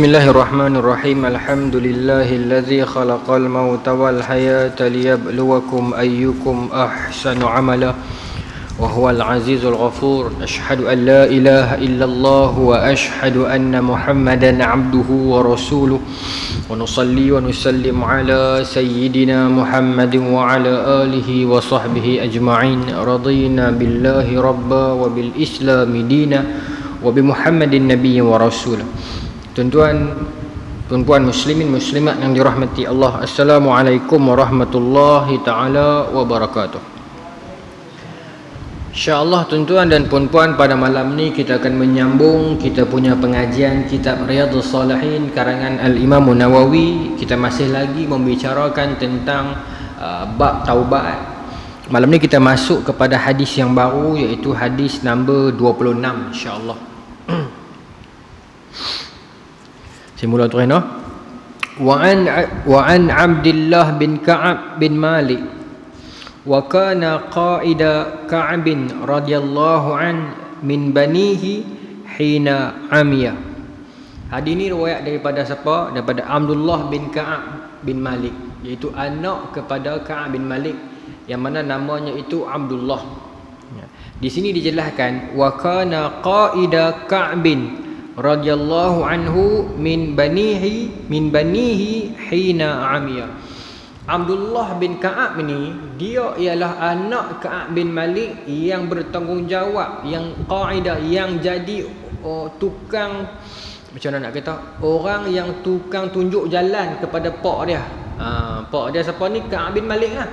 Bismillahirrahmanirrahim. Alhamdulillahilladzi khalaqal mauta wal hayata liyabluwakum ayyukum ahsanu amala wa huwal azizul ghafur. Asyhadu an la ilaha illallah wa asyhadu anna Muhammadan abduhu wa rasuluh. Wa nusalli wa nusallim ala sayyidina Muhammadin wa ala alihi wa sahbihi ajma'in. Radina billahi rabba wa bil islami dina wa bi Muhammadin nabiyyan wa rasulah. Tuan-tuan muslimin muslimat yang dirahmati Allah, Assalamualaikum warahmatullahi taala wabarakatuh. InsyaAllah tuan-tuan dan puan-puan, pada malam ni kita akan menyambung kita punya pengajian kitab Riyadhus Shalihin karangan Al-Imam Nawawi. Kita masih lagi membicarakan tentang bab taubat. Malam ni kita masuk kepada hadis yang baru, iaitu hadis nombor 26 insya-Allah. Simula tu no. Wa an Abdullah bin Ka'ab bin Malik wa kana qaida Ka'ab radhiyallahu an min banihi hina amiya. Hadis ini riwayat daripada siapa? Daripada Abdullah bin Ka'ab bin Malik, iaitu anak kepada Ka'ab bin Malik yang mana namanya itu Abdullah. Di sini dijelaskan wa kana qaida Ka'ab radhiyallahu anhu min banihi hina amiya. Abdullah bin Ka'ab ni, dia ialah anak Ka'ab bin Malik yang bertanggungjawab, yang qaidah, yang jadi tukang, macam mana nak kata, orang yang tukang tunjuk jalan kepada pak dia. Pak dia siapa ni? Ka'ab bin Malik lah.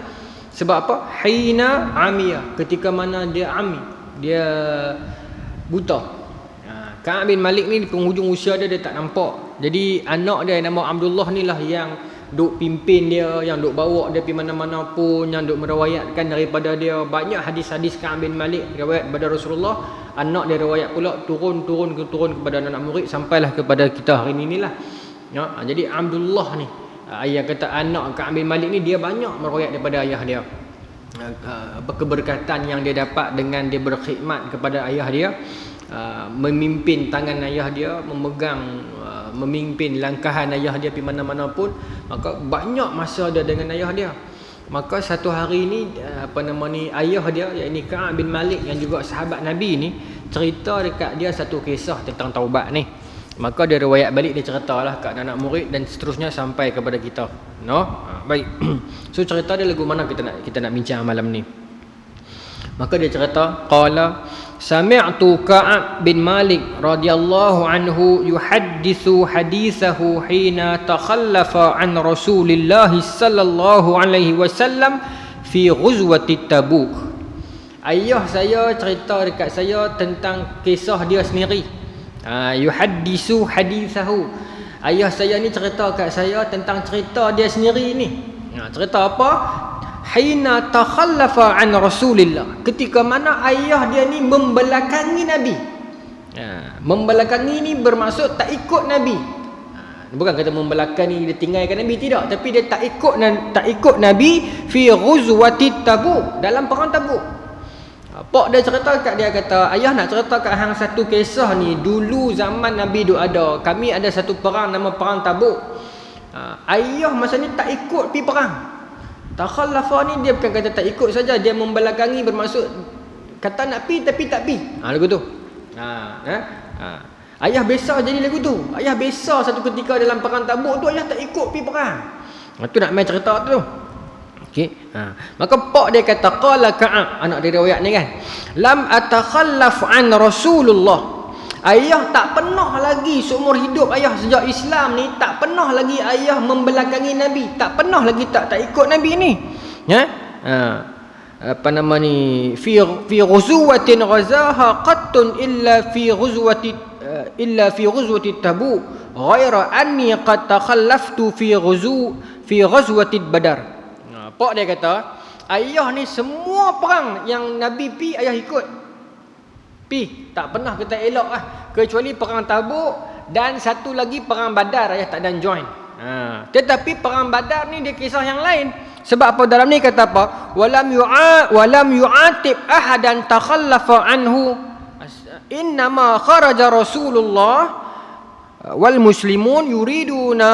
Sebab apa? Hina amiya, ketika mana dia ami, dia buta. Ka'ab bin Malik ni di penghujung usia dia tak nampak. Jadi anak dia nama Abdullah ni lah yang duk pimpin dia, yang duk bawa dia pergi mana-mana pun, yang duk meriwayatkan daripada dia banyak hadis-hadis Ka'ab bin Malik riwayat daripada Rasulullah. Anak dia riwayat pula turun kepada anak murid sampailah kepada kita hari ni lah. Ya, jadi Abdullah ni, ayah kata anak Ka'ab bin Malik ni, dia banyak meriwayat daripada ayah dia. Keberkatan yang dia dapat dengan dia berkhidmat kepada ayah dia, memimpin tangan ayah dia, memimpin langkahan ayah dia pergi mana-mana pun, maka banyak masa dia dengan ayah dia. Maka satu hari ni ayah dia, iaitu Ka'ab bin Malik yang juga sahabat Nabi ni, cerita dekat dia satu kisah tentang taubat ni. Maka dia riwayat balik, dia ceritalah kat anak murid dan seterusnya sampai kepada kita. Baik. So cerita dia lagu mana kita nak bincang malam ni. Maka dia cerita, qala sami'tu Ka'ab bin Malik radhiyallahu anhu yuhaddithu hadithahu hina takhallafa an Rasulillah sallallahu alaihi wasallam fi ghuzwati Tabuk. Ayah saya cerita dekat saya tentang kisah dia sendiri. Yuhaddithu hadithahu. Ayah saya ni cerita kat saya tentang cerita dia sendiri ni. Cerita apa? Hina takhallafa an Rasulillah, ketika mana ayah dia ni membelakangi Nabi. Membelakangi ni bermaksud tak ikut Nabi. Bukan kata membelakangi dia tinggalkan Nabi, tidak, tapi dia tak ikut Nabi fi ghuzwati Tabuk, dalam perang Tabuk. Pak dia cerita kat dia, kata ayah nak cerita kat hang satu kisah ni. Dulu zaman Nabi duk ada, kami ada satu perang nama perang Tabuk. Ayah masa ni tak ikut pi perang. Takhallafa ni dia bukan kata tak ikut saja, dia membelakangi, bermaksud kata nak pi tapi tak pi. Lagu tu. Ayah besar jadi lagu tu. Ayah besar satu ketika dalam perang Tabuk tu, ayah tak ikut pi perang. Tu nak main cerita tu. Okey. Maka pak dia kata, qala Ka'ab, anak dia riwayat ni kan, lam atakhallaf an Rasulullah. Ayah tak pernah lagi seumur hidup ayah sejak Islam ni, tak pernah lagi ayah membelakangi Nabi, tak pernah lagi tak ikut Nabi ni. Fi ghuzwatin ghazaha qattun illa fi ghuzwati Tabuk ghaira anni qad takhallaftu fi ghazwati Badar. Pak dia kata, ayah ni semua perang yang Nabi pi ayah ikut. Tak pernah kita elok lah, kecuali perang Tabuk dan satu lagi perang Badar ayah tak dan join. Tetapi perang Badar ni dia kisah yang lain. Sebab apa dalam ni kata apa? Walam yu'atib ahadan takhallafa anhu, innama kharaja Rasulullah wal muslimun yuriduna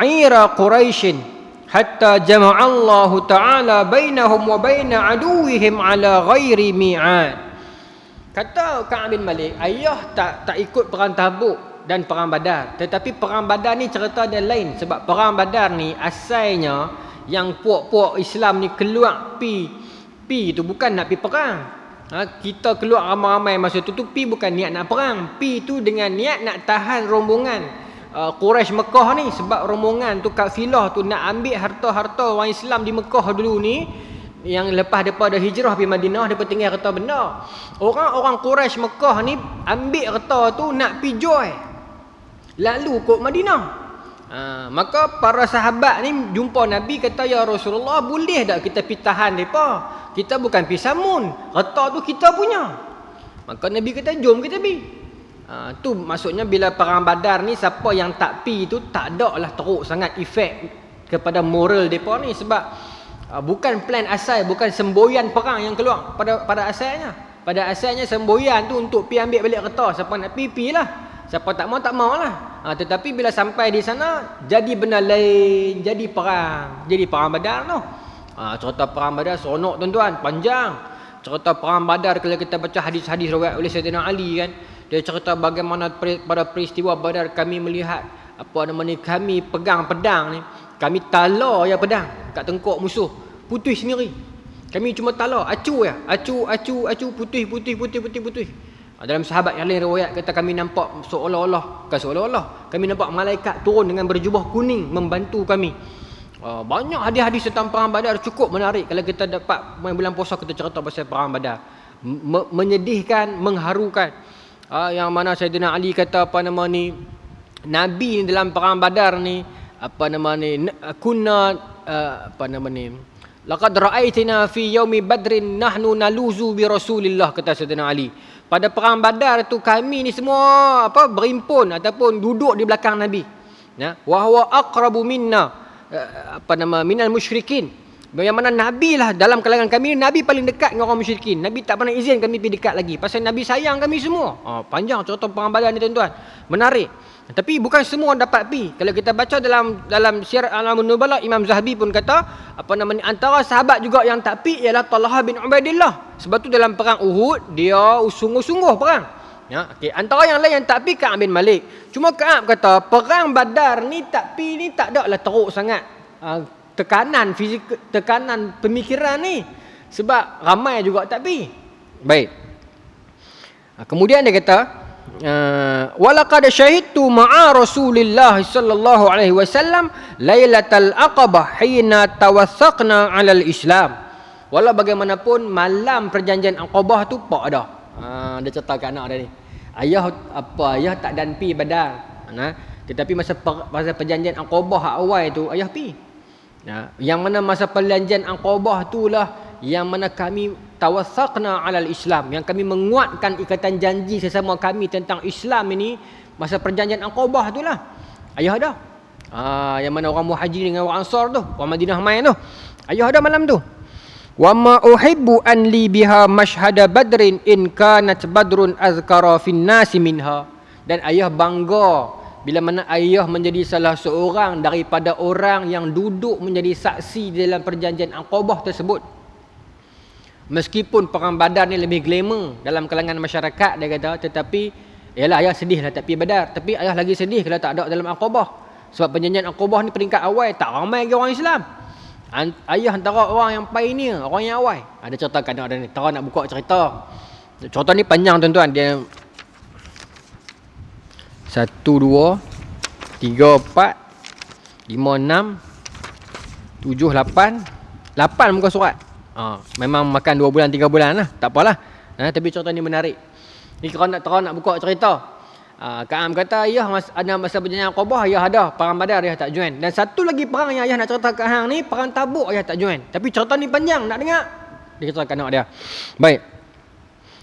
'ira Quraisy hatta jama'a Allah Ta'ala bainahum wa baina aduwwihim ala ghairi mi'ad. Kata Ka'ab bin Malik, ayah tak ikut perang Tabuk dan perang Badar. Tetapi perang Badar ni cerita dia lain, sebab perang Badar ni asalnya yang puak-puak Islam ni keluar pi tu bukan nak pi perang. Kita keluar ramai-ramai masa tu pi bukan niat nak perang. Pi tu dengan niat nak tahan rombongan Quraisy Mekah ni, sebab rombongan tu kafilah tu nak ambil harta-harta orang Islam di Mekah dulu ni, yang lepas daripada hijrah pergi Madinah, depa tinggal harta benda. Orang-orang Quraisy Mekah ni ambil harta tu nak pi jual, lalu kok Madinah. Maka para sahabat ni jumpa Nabi, kata, ya Rasulullah, boleh tak kita pi tahan depa? Kita bukan pi samun, harta tu kita punya. Maka Nabi kata, jom kita pi. Tu maksudnya bila perang Badar ni, siapa yang tak pi tu tak ada lah teruk sangat efek kepada moral depa ni, sebab bukan plan asal, bukan semboyan perang yang keluar pada asalnya. Pada asalnya semboyan tu untuk pi ambil balik harta. Siapa nak pi lah, siapa tak mau lah. Tetapi bila sampai di sana jadi benda lain, jadi perang Badar tu. Cerita perang Badar seronok tuan-tuan, panjang. Cerita perang Badar, kalau kita baca hadis-hadis riwayat oleh Sayyidina Ali kan, dia cerita bagaimana pada peristiwa Badar kami melihat kami pegang pedang ni, kami talar ya pedang kat tengkok musuh, putih sendiri. Kami cuma talar, acu putih. Dalam sahabat yang lain riwayat kata kami nampak kami nampak malaikat turun dengan berjubah kuning membantu kami. Banyak hadis-hadis tentang perang Badar, cukup menarik. Kalau kita dapat main bulan puasa kita cerita pasal perang Badar, menyedihkan, mengharukan. Yang mana Sayyidina Ali kata Nabi dalam perang Badar ni laqad ra'aitina fi yaumi badrin nahnu naluzu bi Rasulillah, kata Sayyidina Ali. Pada perang Badar tu kami ni semua berimpun ataupun duduk di belakang Nabi. Ya, wa huwa aqrabu minna minal musyrikin. Yang mana Nabi lah dalam kalangan kami, Nabi paling dekat dengan orang musyrikin. Nabi tak pernah izin kami pergi dekat lagi, pasal Nabi sayang kami semua. Panjang cerita perang Badar ni tuan-tuan, menarik. Tapi bukan semua dapat pi. Kalau kita baca dalam Syiar Alamun Nubala, Imam Zahabi pun kata antara sahabat juga yang tak pi ialah Talha bin Ubaidillah. Sebab tu dalam perang Uhud dia sungguh-sungguh perang. Ya, okey. Antara yang lain yang tak pi Ka'ab bin Malik. Cuma Ka'ab kata perang Badar ni tak pi ni tak ada lah teruk sangat. Tekanan fizik, tekanan pemikiran ni, sebab ramai juga tak pi. Baik. Kemudian dia kata walaqad syahidtu ma'a Rasulillah sallallahu alaihi wasallam lailatal aqabah hina tawassaqna 'alal Islam. Walau bagaimanapun malam perjanjian Aqabah tu pak dah. Dia cerita kat anak dia ni. Ayah tak dan pi Badar. Tetapi masa perjanjian Aqabah awal tu ayah pi. Yang mana masa perjanjian Aqabah itulah yang mana kami tawassaqna 'alal Islam, yang kami menguatkan ikatan janji sesama kami tentang Islam ini masa perjanjian Aqabah itulah. Ayah ada. Yang mana orang Muhajirin dengan orang Ansar tu, orang Madinah main tu. Ayah ada malam tu. Wa ma uhibbu an li biha mashhada badrin in kanat badrun azkara fin nasi minha. Dan ayah bangga bila mana ayah menjadi salah seorang daripada orang yang duduk menjadi saksi dalam perjanjian Aqabah tersebut. Meskipun perang Badar ni lebih glamour dalam kalangan masyarakat, dia kata, tetapi yalah ayah sedih lah tak pergi Badar, tapi ayah lagi sedih kalau tak ada dalam Aqabah. Sebab perjanjian Aqabah ni peringkat awal tak ramai lagi orang Islam. Ayah antara orang yang pioneer, orang yang awal. Ada cerita kan ada ni, nak buka cerita. Cerita ni panjang tuan-tuan, dia 1, 2, 3, 4, 5, 6, 7, 8 8 muka surat. Memang makan 2 bulan 3 bulan lah, tak apalah. Tapi cerita ni menarik. Ni kalau nak buka cerita. Ka'ab kata ayah ada masa perjanjian Aqabah ayah ada, perang Badar ayah tak join. Dan satu lagi perang yang ayah nak cerita kat hang ni, perang Tabuk ayah tak join. Tapi cerita ni panjang, nak dengar? Dia cerita kat anak dia. Baik.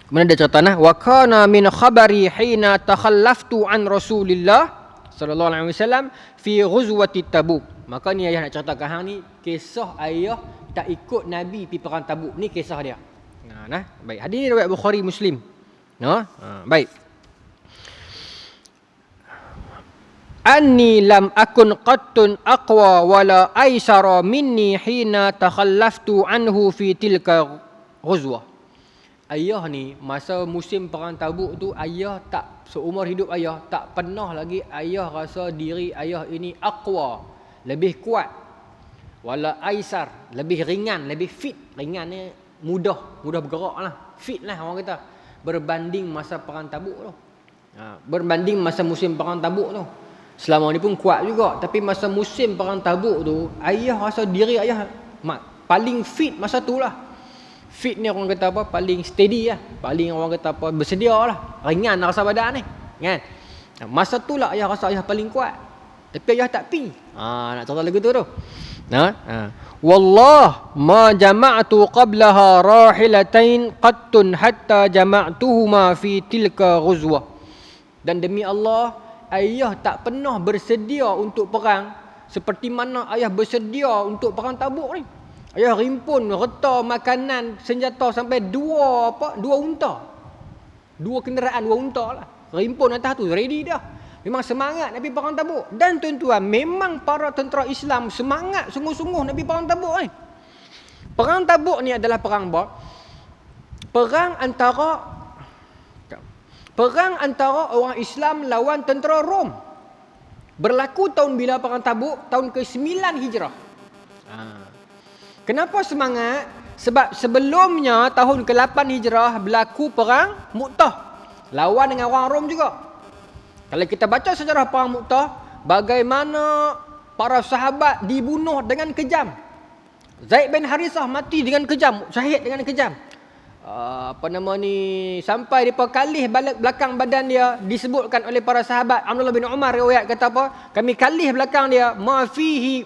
Kemudian dia cerita wa kana min khabari hina takhallaftu an Rasulillah sallallahu alaihi wasallam fi ghuzwati Tabuk. Maka ni ayah nak cerita kat hang ni kisah ayah tak ikut Nabi pergi perang Tabuk. Ni kisah dia. Baik. Hadis ni riwayat Bukhari Muslim. Baik. anni lam akun qattun aqwa wala aisara minni hina takhallaftu anhu fi tilka ghuzwah. Ayah ni masa musim perang Tabuk tu, ayah tak, seumur hidup ayah tak pernah lagi ayah rasa diri ayah ini aqwa, lebih kuat, wala aisar, lebih ringan, lebih fit. Ringan ni mudah bergerak lah, fit lah orang kata, berbanding masa perang Tabuk tu. Berbanding masa musim perang Tabuk tu, selama ni pun kuat juga, tapi masa musim perang Tabuk tu ayah rasa diri ayah paling fit masa tu lah. Fit ni orang kata apa, paling steady lah, paling orang kata apa, bersedia lah, ringan rasa badan ni kan. Masa tu lah ayah rasa ayah paling kuat, tapi ayah tak pi. Nak cerita lagu tu wallah ma jama'tu qablaha rahilatain qattun hatta jama'tuhuma fi tilka ghuzwah. Dan demi Allah, ayah tak pernah bersedia untuk perang seperti mana ayah bersedia untuk perang Tabuk ni. Ayah rimpun reta makanan senjata sampai dua unta. Dua kenderaan, dua unta lah. Rimpun atas tu, ready dah. Memang semangat Nabi perang Tabuk. Dan tuan-tuan, memang para tentera Islam semangat sungguh-sungguh Nabi perang Tabuk ni. Perang Tabuk ni adalah perang apa? Perang antara orang Islam lawan tentera Rom. Berlaku tahun bila perang Tabuk? Tahun ke-9 Hijrah. Kenapa semangat? Sebab sebelumnya tahun ke-8 Hijrah berlaku perang Mu'tah, lawan dengan orang Rom juga. Kalau kita baca sejarah perang Mu'tah, bagaimana para sahabat dibunuh dengan kejam. Zaid bin Harithah mati dengan kejam, syahid dengan kejam. Sampai depa kalih belakang badan dia, disebutkan oleh para sahabat. Abdullah bin Umar riwayat kata apa? Kami kalih belakang dia, ma fi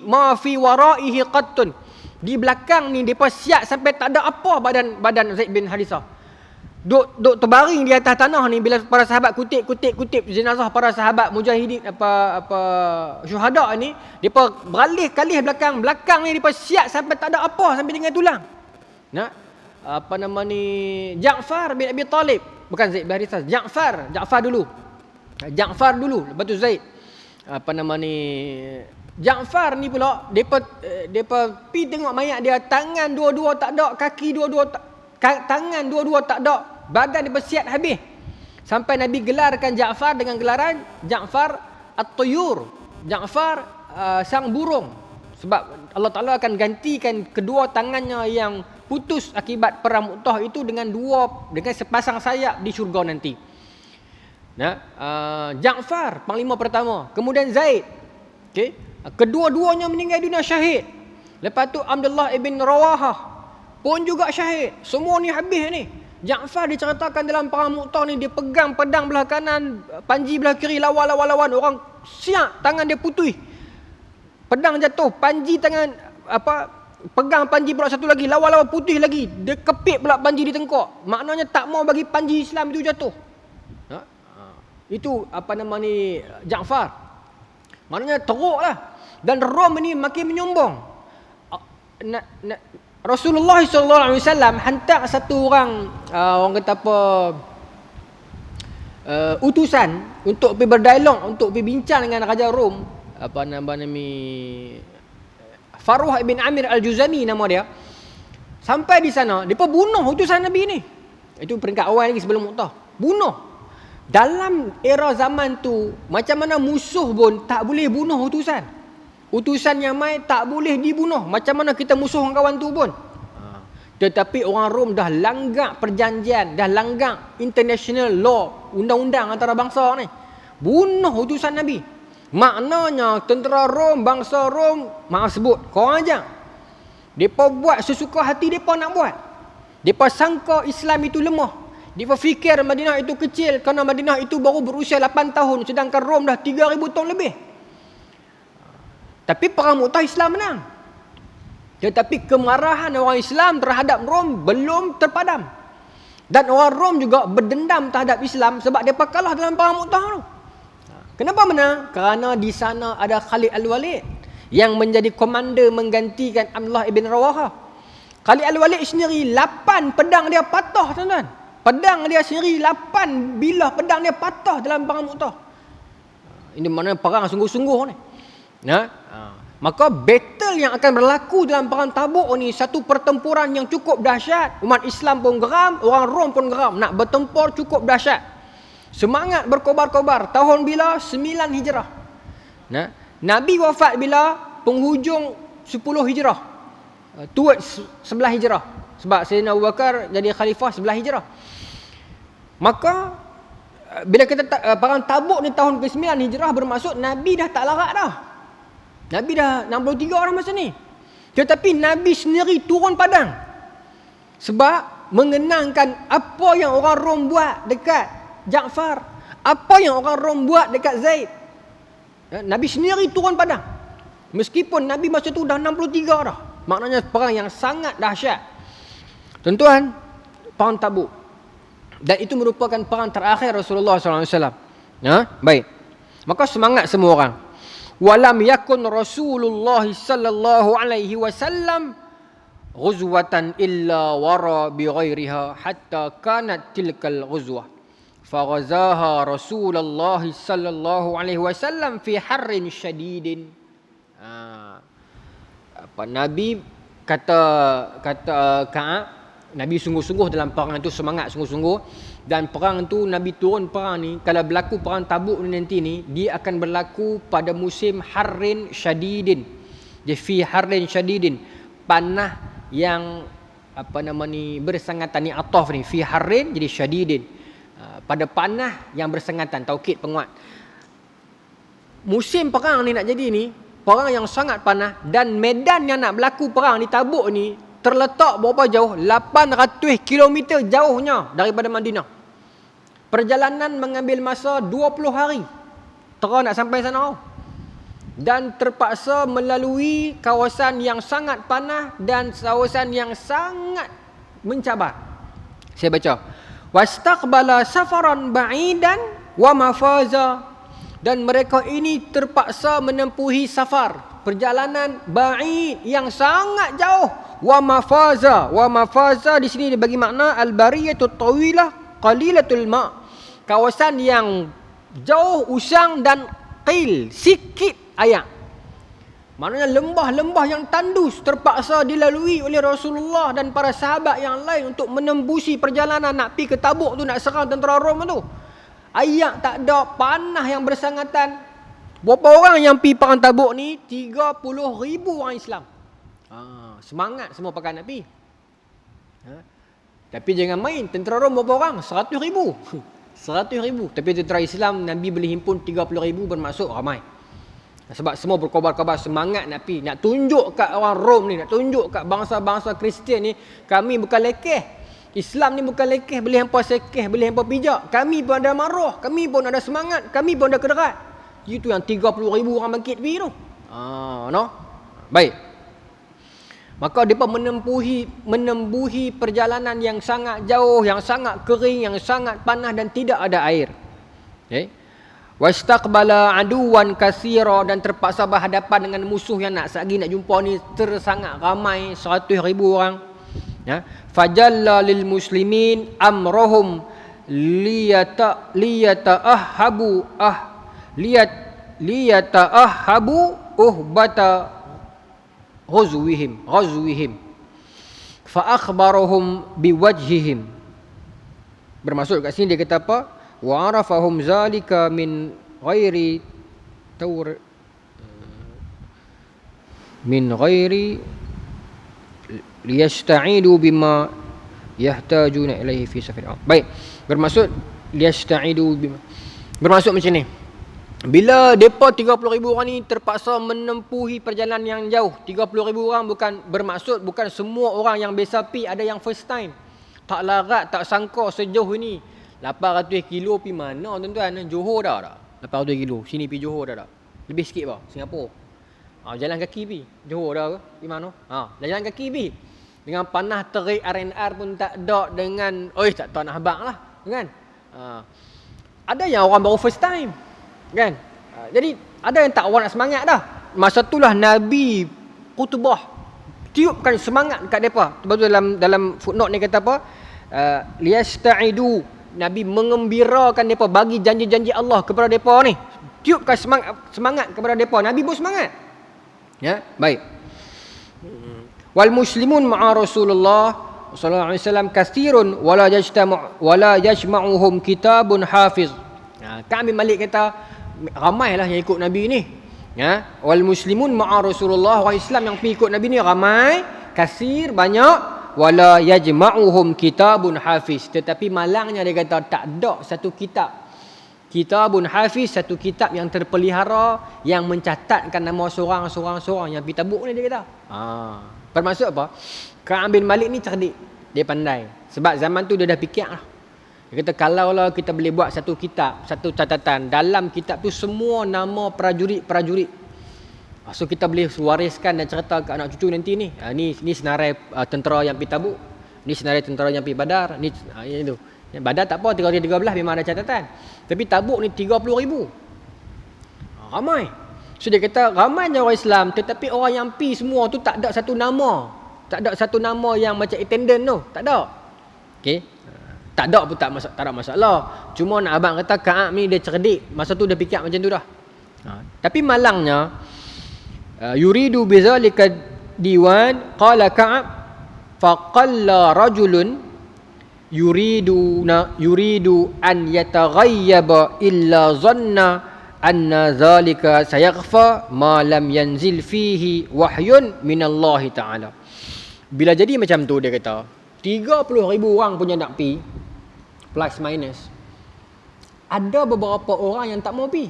waraihi qattun. Di belakang ni depa siap sampai tak ada apa badan Zaid bin Harithah. Duk terbaring di atas tanah ni. Bila para sahabat kutip jenazah para sahabat mujahidin syuhada ni, depa beralih kalih belakang ni, depa siap sampai tak ada apa, sampai dengan tulang. Ja'far bin Abi Talib, bukan Zaid bin Harithah, Ja'far dulu, lepas tu Zaid. Ja'far ni pula, depa pi tengok mayat dia, tangan dua-dua tak ada, kaki tangan dua-dua tak ada, badan dia bersiat habis. Sampai Nabi gelarkan Ja'far dengan gelaran Ja'far At-Tuyur, Ja'far sang burung. Sebab Allah Ta'ala akan gantikan kedua tangannya yang putus akibat perang Mu'tah itu dengan sepasang sayap di syurga nanti. Ja'far panglima pertama, kemudian Zaid. Okey. Kedua-duanya meninggal dunia syahid. Lepas tu Abdullah ibn Rawahah pun juga syahid. Semua ni habis ni. Ja'far diceritakan dalam perang Mu'tah ni, dia pegang pedang belah kanan, panji belah kiri, lawan. Orang siap, tangan dia putih. Pedang jatuh, panji tangan pegang panji pula satu lagi, lawan putih lagi. Dia kepit pula panji di tengkok. Maknanya tak mau bagi panji Islam itu jatuh. Itu Ja'far. Maknanya teruk lah. Dan Rom ini makin menyombong. Rasulullah SAW hantar satu orang, kata apa, utusan untuk pergi berdialog, untuk pergi bincang dengan Raja Rom, Farwah ibn Amir al-Juzami nama dia. Sampai di sana, dia pun bunuh utusan Nabi ni. Itu peringkat awal lagi sebelum Mu'tah. Bunuh. Dalam era zaman tu, macam mana musuh pun tak boleh bunuh utusan. Utusan yang mai tak boleh dibunuh. Macam mana kita musuh kawan tu pun. Tetapi orang Rom dah langgar perjanjian, dah langgar international law, undang-undang antara bangsa ni. Bunuh utusan Nabi. Maknanya tentera Rom, bangsa Rom, maaf sebut, korang aja. Depa buat sesuka hati depa nak buat. Depa sangka Islam itu lemah. Dia fikir Madinah itu kecil kerana Madinah itu baru berusia 8 tahun, sedangkan Rom dah 3,000 tahun lebih. Tapi perang Mu'tah Islam menang. Tetapi kemarahan orang Islam terhadap Rom belum terpadam. Dan orang Rom juga berdendam terhadap Islam sebab mereka kalah dalam perang Mu'tah tu. Kenapa menang? Kerana di sana ada Khalid Al-Walid yang menjadi komander menggantikan Abdullah ibn Rawahah. Khalid Al-Walid sendiri 8 pedang dia patah, tuan-tuan. Pedang dia sendiri 8 bilah pedang dia patah dalam perang Mu'tah. Ini mana perang sungguh-sungguh ni. Maka battle yang akan berlaku dalam perang Tabuk ni satu pertempuran yang cukup dahsyat. Umat Islam pun geram, orang Rom pun geram. Nak bertempur cukup dahsyat. Semangat berkobar-kobar. Tahun bila? 9 Hijrah. Nabi wafat bila? Penghujung 10 Hijrah. Towards 11 Hijrah. Sebab Sayyidina Abu Bakar jadi khalifah 11 Hijrah. Maka bila kita perang Tabuk ni tahun ke-9 Hijrah, bermaksud Nabi dah tak larat dah. Nabi dah 63 orang masa ni. Tetapi Nabi sendiri turun padang. Sebab mengenangkan apa yang orang Rom buat dekat Ja'far. Apa yang orang Rom buat dekat Zaid. Nabi sendiri turun padang. Meskipun Nabi masa tu dah 63 dah. Maknanya perang yang sangat dahsyat. Tuan-tuan, perang Tabuk. Dan itu merupakan perang terakhir Rasulullah SAW. Baik. Maka semangat semua orang. Walam yakun Rasulullah sallallahu alaihi wasallam ghuzwatan illa wara bi ghairiha hatta kanat tilkal ghuzwah. Faghazaha Rasulullah sallallahu alaihi wasallam fi harrin syadidin. Nabi kata Ka'ab, Nabi sungguh-sungguh dalam perang itu, semangat sungguh-sungguh. Dan perang tu Nabi turun perang ni, kalau berlaku perang Tabuk ni nanti ni, dia akan berlaku pada musim harrin syadidin. Dia fi harrin syadidin, panah yang bersangatan ni, ataf ni, fi harrin jadi syadidin. Pada panah yang bersangatan, taukid penguat. Musim perang ni nak jadi ni, perang yang sangat panah, dan medan yang nak berlaku perang di Tabuk ni terletak berapa jauh? 800 km jauhnya daripada Madinah. Perjalanan mengambil masa 20 hari. Terus nak sampai sana. Dan terpaksa melalui kawasan yang sangat panah dan kawasan yang sangat mencabar. Saya baca. Wastaqbala safaran ba'idan wa mafaza. Dan mereka ini terpaksa menempuhi safar, perjalanan ba'id yang sangat jauh. Wa mafaza di sini dibagi makna al-bariyatut tawilah qalilatul ma', kawasan yang jauh, usang dan qil, sikit air. Maknanya lembah-lembah yang tandus terpaksa dilalui oleh Rasulullah dan para sahabat yang lain untuk menembusi perjalanan nak pergi ke Tabuk tu, nak serang tentera Rom tu. Air tak ada, panah yang bersangatan. Berapa orang yang pergi perang Tabuk ni? 30,000 orang Islam. Semangat semua pakai nak pergi. Tapi jangan main, tentera Rom berapa orang? 100,000. 100,000. Tapi tentera Islam Nabi boleh himpun 30,000, bermaksud ramai. Sebab semua berkobar-kobar semangat nak pergi, nak tunjuk kat orang Rom ni, nak tunjuk kat bangsa-bangsa Kristian ni, kami bukan lekeh. Islam ni bukan lekeh, boleh hampa sekeh, boleh hampa pijak. Kami pun ada marah, kami pun ada semangat, kami pun ada kederat. Itu yang 30,000 orang bangkit pergi tu. Baik. Maka mereka menembuhi perjalanan yang sangat jauh, yang sangat kering, yang sangat panas dan tidak ada air. Okay. Wastaqbala aduwan katsira, dan terpaksa berhadapan dengan musuh yang nak jumpa ni sangat ramai, 100,000 orang. Fajalla lil muslimin amrahum liyata'ahabu uhbata ghazwihim fa akhbarahum biwajhihim. Bermaksud kat sini dia kata apa? Wa arafahum zalika min ghairi liyasta'idu bima yahtajuna ilaihi fi safar. Baik, bermaksud liyasta'idu bima, bermaksud macam ni. Bila depa 30,000 orang ni terpaksa menempuhi perjalanan yang jauh, 30,000 orang bukan semua orang yang biasa pi, ada yang first time. Tak larat, tak sangka sejauh ini. 800 kilo pi mana tuan-tuan? Johor dah tak? 800 kilo. Sini pi Johor dah tak? Lebih sikit bah, Singapura. Jalan kaki pi. Johor dah ke? Pi mana? Jalan kaki pi. Dengan panah terik RNR pun tak ada, dengan tak tahu nak habaq lah, kan? Ada yang orang baru first time, kan? Jadi ada yang tak orang nak semangat dah. Masa itulah Nabi khutbah, tiupkan semangat dekat depa. Sebab tu dalam footnote ni kata apa? Liyasta'idu, Nabi mengembirakan depa, bagi janji-janji Allah kepada depa ni. tiupkan semangat kepada mereka. Nabi pun semangat. Ya, baik. Wal muslimun ma'a Rasulullah sallallahu alaihi wasallam katsirun wala yajma'uhum kitabun hafiz. Ka'ab bin Malik kata ramailah yang ikut Nabi ni. Ya, wal muslimun ma'a Rasulullah, orang Islam yang pergi ikut Nabi ni ramai, katsir, banyak, wala yajma'uhum kitabun hafiz. Tetapi malangnya dia kata tak ada satu kitabun hafiz, satu kitab yang terpelihara yang mencatatkan nama seorang yang pergi Tabuk ni, dia kata. Bermaksud apa? Ka'ab bin Malik ni cerdik, dia pandai. Sebab zaman tu dia dah fikir lah. Dia kata kalaulah kita boleh buat satu kitab, satu catatan, dalam kitab tu semua nama prajurit. So kita boleh wariskan dan cerita ke anak cucu nanti ni. Ni senarai tentera yang pergi Tabuk, ni senarai tentera yang pergi Badar, ni itu. Badar tak apa, 13 memang ada catatan. Tapi Tabuk ni 30,000. Ramai. So dia kata ramainya orang Islam, tetapi orang yang pi semua tu tak ada satu nama. Tak ada satu nama yang macam attendant tu. Tak ada. Okey. Tak ada pun tak ada masalah. Cuma nak abang kata Ka'ab ni dia cerdik. Masa tu dia fikir macam tu dah. Tapi malangnya yuridu bizalika diwan qala Ka'ab faqalla rajulun yuridu an yataghayyaba illa zanna anna zalika sayaghfa ma lam yanzil fihi wahyun minallahi ta'ala. Bila jadi macam tu, dia kata 30,000 orang punya nak pi, plus minus, ada beberapa orang yang tak mau pi.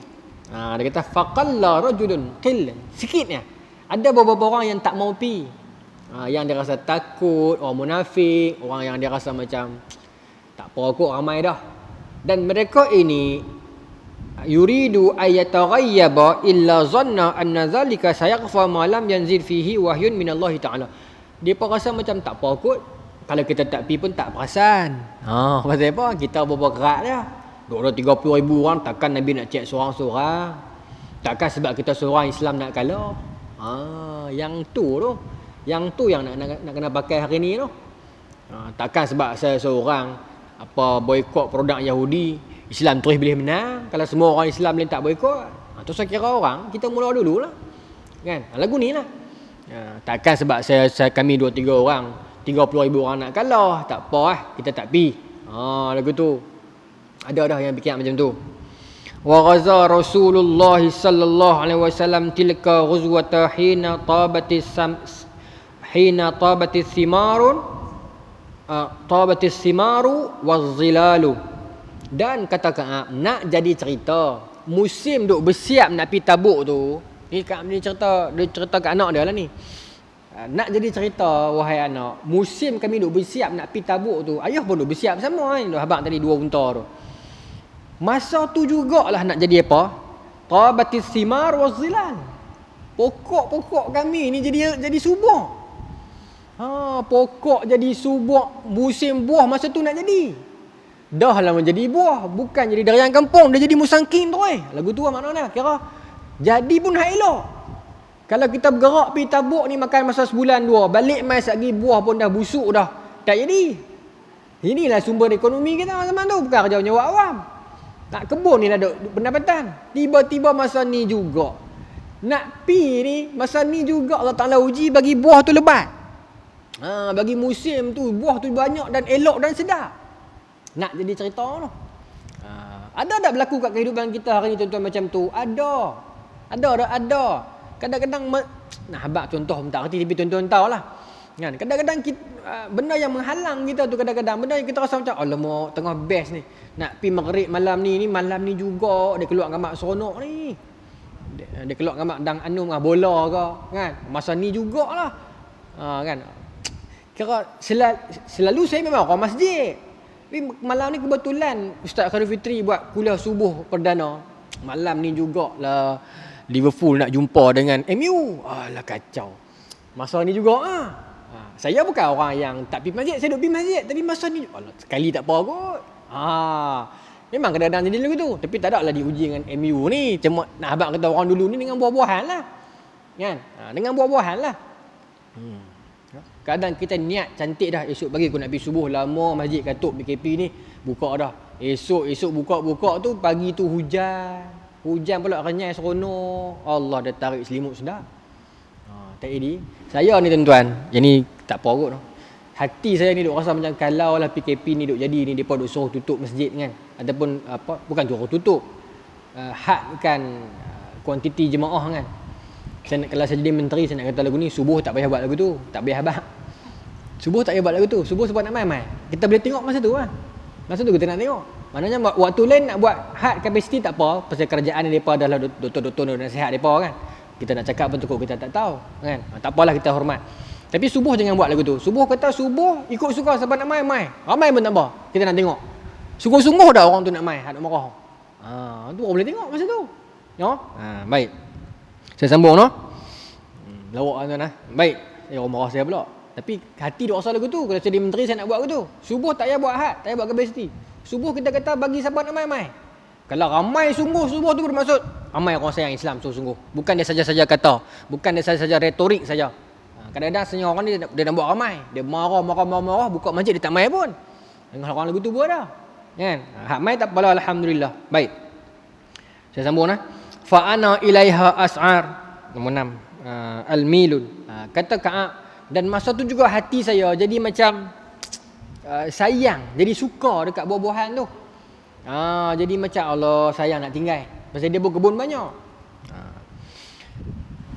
Dia kata faqalla rajulun, qil, sikitnya ada beberapa orang yang tak mau pi, yang dia rasa takut, orang munafik, orang yang dia rasa macam tak apa kot, ramai dah. Dan mereka ini yuridu ayataghayyaba illa zanna anna zalika sayaghfa ma lam yanzil fihi wahyun minallahi ta'ala. Dia pun rasa macam tak apa kot, kalau kita tak pi pun tak perasan. Pasal apa? Kita berapa kerat dah. 30,000 orang, takkan Nabi nak cek seorang-seorang. Takkan sebab kita seorang Islam nak kalah. Yang tu yang nak kena pakai hari ni tu. Takkan sebab saya seorang boikot produk Yahudi, Islam terus boleh menang. Kalau semua orang Islam boleh tak boikot, tu saya kira orang, kita mula dululah. Kan? Lagu ni lah. Takkan sebab kami 2-3 orang, 30,000 orang nak kalah, tak apa kita tak pi. Lagu tu. Ada dah yang fikir macam tu. Wa ghaza Rasulullah sallallahu alaihi wasallam tilka ghuzwata hina tabatis simaru waz-zilalu. Dan kata Ka'ab, nak jadi cerita musim duk bersiap nak pi Tabuk tu. Ni Ka'ab ni cerita ke anak dia lah ni. Nak jadi cerita, wahai anak, musim kami duk bersiap nak pi Tabuk tu, ayah pun duk bersiap sama kan. Abang tadi 2 unta tu. Masa tu jugalah nak jadi apa? Tabatis simar waz-zilal. Pokok-pokok kami ni jadi subur. Pokok jadi subur, musim buah masa tu nak jadi. Dah lah menjadi buah, bukan jadi darian kampung, dia jadi musangking tu Lagu tu lah maknanya, kira jadi pun hak elok. Kalau kita bergerak pergi Tabuk ni makan masa sebulan 2, balik mai lagi buah pun dah busuk dah, tak jadi. Inilah sumber ekonomi kita zaman tu, bukan kerja nyawa awam. Nak kebun ni ada pendapatan. Tiba-tiba masa ni juga nak pi ni, masa ni juga Allah Ta'ala uji bagi buah tu lebat. Bagi musim tu buah tu banyak dan elok dan sedap. Nak jadi cerita tu. Ada tak berlaku kat kehidupan kita hari ni tuan-tuan macam tu? Ada. Kadang-kadang nah habaq contoh tak erti, tapi tuan-tuan tahulah. Kan? Kadang-kadang benda yang menghalang kita tu, kadang-kadang benda yang kita rasa macam alamak tengah best ni, nak pi maghrib malam ni malam ni juga dia keluar gamak seronok ni. Dia keluar gamak dang anum bola ke kan. Masa ni jugalah. Kan. Kira selalu saya memang orang masjid. Tapi malam ni kebetulan Ustaz Khairul Fitri buat kuliah subuh perdana. Malam ni jugalah Liverpool nak jumpa dengan MU. Alah kacau. Masa ni juga saya bukan orang yang tak pergi masjid, saya duk pergi masjid, tapi masa ni alah sekali tak apa kot. Memang kadang-kadang jadi lagu tu, tapi tak ada lah diuji dengan MU ni. Cuma nak habaq kata orang dulu ni dengan buah-buahan lah. Kan? Dengan buah-buahan lah. Kadang kita niat cantik dah, esok pagi aku nak pergi subuh, lama masjid Katuk BKP ni buka dah. Esok buka tu pagi tu hujan. Hujan pula renyai seronok. Allah dah tarik selimut sedap. Tak jadi. Saya ni tuan-tuan, yang ni tak apa kot. Hati saya ni duk rasa macam kalau lah PKP ni duk jadi ni, depa duk suruh tutup masjid kan. Ataupun apa, bukan suruh tutup. Hadkan kuantiti jemaah kan. Kalau saya jadi menteri, saya nak kata lagu ni, subuh tak payah buat lagu tu. Tak payah abang. Subuh tak payah buat lagu tu. Subuh sebab nak mai-mai. Kita boleh tengok masa tu lah. Masa tu kita nak tengok. Maknanya waktu lain nak buat had kapasiti tak apa. Pasal kerajaan ni mereka adalah doktor-doktor nasihat mereka kan. Kita nak cakap pun cukup kita tak tahu kan. Tak apalah, kita hormat. Tapi subuh jangan buat lagu tu. Subuh kata subuh ikut suka siapa nak mai. Ramai pun tak apa. Kita nak tengok. Sungguh-sungguh dah orang tu nak mai, had nak marah. Tu orang boleh tengok masa tu. No? Baik. Saya sambung no. Lawak tuan nah. Baik. Orang marah saya pula. Tapi hati duk rasa lagu tu. Kalau jadi menteri saya nak buat lagu tu. Subuh tak payah buat had, tak payah buat kapasiti. Subuh kita kata bagi siapa nak mai. Kalau ramai sungguh subuh tu bermaksud ramai orang sayang Islam sungguh-sungguh. Bukan dia saja-saja kata, bukan dia saja-saja retorik saja. Kadang-kadang setengah orang ni dia nak buat ramai. Dia marah, buka masjid dia tak mai pun. Dengar orang lagu tu buat dah. Kan? Hak mai tak apalah, alhamdulillah. Baik. Saya sambung nah. Fa ana ilaiha as'ar. Nombor 6. Al-milun. Kata Ka'ab, dan masa tu juga hati saya jadi macam sayang, jadi suka dekat buah-buahan tu. Jadi macam Allah sayang nak tinggal. Pasal dia berkebun banyak.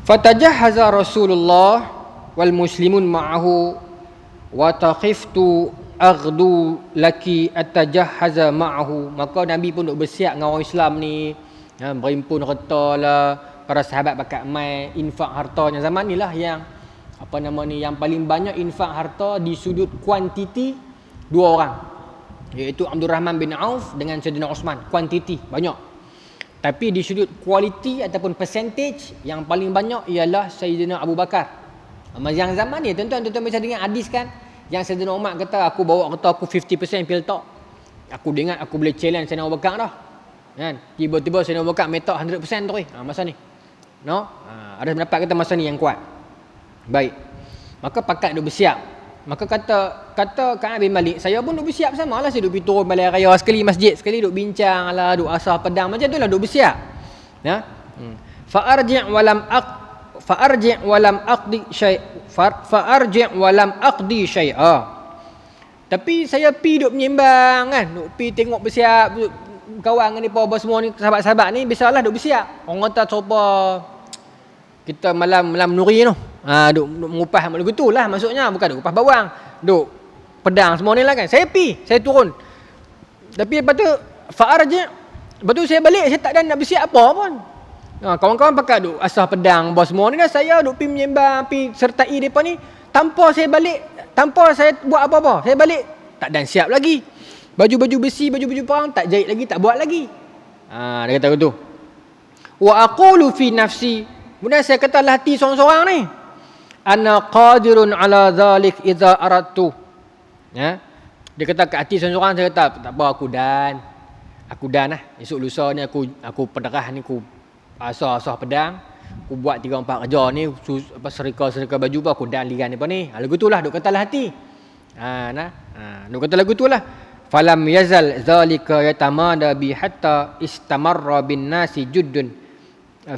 Fatajahhaza Rasulullah wal muslimun ma'ahu wa taqiftu aghdu laki atajahhaza ma'ahu. Maka Nabi pun duk bersiap dengan orang Islam ni, berimpun harta lah, para sahabat bakat mai infak hartanya. Zaman ni lah yang yang paling banyak infak harta di sudut kuantiti dua orang, iaitu Abdul Rahman bin Auf dengan Sayyidina Osman. Kuantiti banyak, tapi di sudut kualiti ataupun percentage yang paling banyak ialah Sayyidina Abu Bakar. Yang zaman ni tuan-tuan bisa dengar hadis kan, yang Sayyidina Umar kata aku bawa harta aku 50% pil tok. Aku dengar aku boleh challenge Sayyidina Abu Bakar dah kan. Tiba-tiba Sayyidina Abu Bakar metak 100% tu masa ni. No? Ada pendapat kata masa ni yang kuat. Baik. Maka pakat duk bersiap. Maka kata Ka'ab bin Malik, saya pun duk bersiap samalah. Saya duk pergi turun balai raya sekali, masjid sekali, duk bincang lah, duk asah pedang macam tu lah, duk bersiap. Ya. Fa'arji' walam aqdi syai'a. Tapi saya pi duk menyembang kan, duk pi tengok bersiap, duk kawan dengan depa semua ni, sahabat-sahabat ni biasalah duk bersiap. Orang kata coba kita malam nuri tu. Duk mengupas lagu tu lah maksudnya, bukan duk kupas bawang, duk pedang semua ni lah kan. Saya turun. Tapi lepas tu fa'arji', lepas tu saya balik, saya tak ada nak bersiap apa pun. Kawan-kawan pakat duk asah pedang bos semua ni dah. Saya duk pi menyembang, pi sertai depa ni, tanpa saya buat apa-apa. Saya balik tak dan siap lagi. Baju-baju besi, baju-baju perang tak jahit lagi, tak buat lagi. Dia kata gitu. Wa aqulu fi nafsi, kemudian saya kata dalam hati seorang-seorang ni, ana qadirun ala zalik idza aradtu. Ya. Dia kata kat hati seorang-seorang, saya kata tak apa, aku dan lah. Esok lusa ni aku pederah ni, aku asah pedang, aku buat 3-4 kerja ni, serika baju pun aku dan liran depa ni. Lagu tu lah duk kata dalam hati. Duk kata lagu tu lah. Falam yazal zalika yatamada bi hatta istamarra bin nasi juddun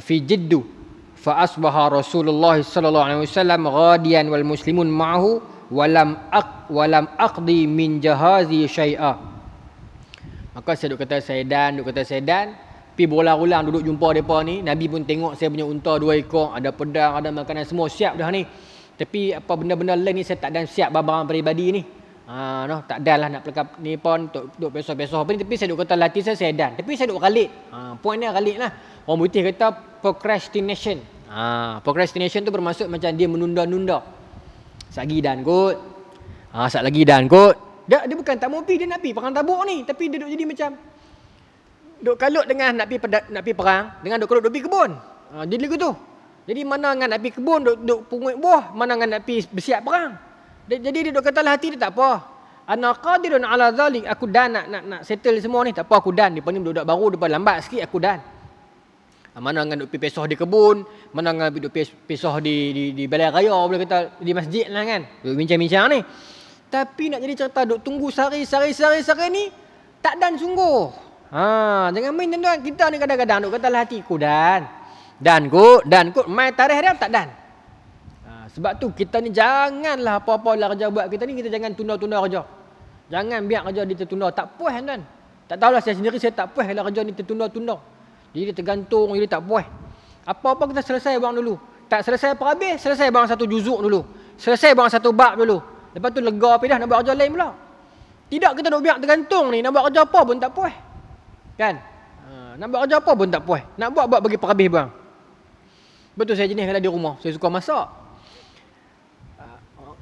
fi jiddu fa asbaha Rasulullah sallallahu alaihi wasallam ghadiyan wal muslimun ma'ahu walam aqdi min jahazi syai'a. Maka saya duk kata saya dan pi berulang-ulang duduk jumpa depa ni. Nabi pun tengok saya punya unta 2 ekor, ada pedang, ada makanan, semua siap dah ni. Tapi apa benda-benda lain ni saya tak dan siap, barang peribadi ni. Tak dan lah nak pelakap ni pun duk pesoh-pesoh apa ni. Tapi saya duk kata latih saya dan. Tapi saya duk kalik. Point dia kalik lah. Orang putih kata procrastination. Procrastination tu bermaksud macam dia menunda-nunda. Sagi dan kot. Sat lagi dan kot. Dia bukan tak mau pergi, dia nak pergi perang Tabuk ni. Tapi dia duk jadi macam duk kalut dengan nak pergi perang, dengan duk kalut duk pergi kebun. Jadi lagu tu. Jadi mana dengan nak pergi kebun duk pungut buah, mana dengan nak pergi bersiap perang. Jadi dia duk kata lah hati dia tak apa. Ana qadirun ala zalik, aku dan nak settle semua ni, tak apa aku dan. Depa ni budak baru, depa lambat sikit aku dan. Mana dengan duk pergi pesoh di kebun, mana dengan duk pergi pesoh di balai raya, boleh kata di masjid lah kan. Duk bincang-bincang ni. Tapi nak jadi cerita duk tunggu sehari ni tak dan sungguh. Jangan main tuan-tuan. Kita ni kadang-kadang duk kata hatiku dan kot mai tarikh dia tak dan. Sebab tu kita ni janganlah apa-apa lah kerja buat kita ni, kita jangan tunda-tunda kerja. Jangan biar kerja dia tertunda. Tak puas tuan. Tak tahulah saya sendiri, saya tak puas kalau kerja ni tertunda-tunda. Jadi dia tergantung, jadi tak puas. Apa-apa kita selesai buang dulu. Tak selesai apa habis, selesai buang satu juzuk dulu. Selesai buang satu bab dulu. Lepas tu lega pergi dah nak buat kerja lain pula. Tidak kita duk biar tergantung ni, nak buat kerja apa pun tak puas. Kan? Nak buat kerja apa pun tak puas. Nak buat bagi perhabis bang. Betul saya jenis kalau di rumah, saya suka masak.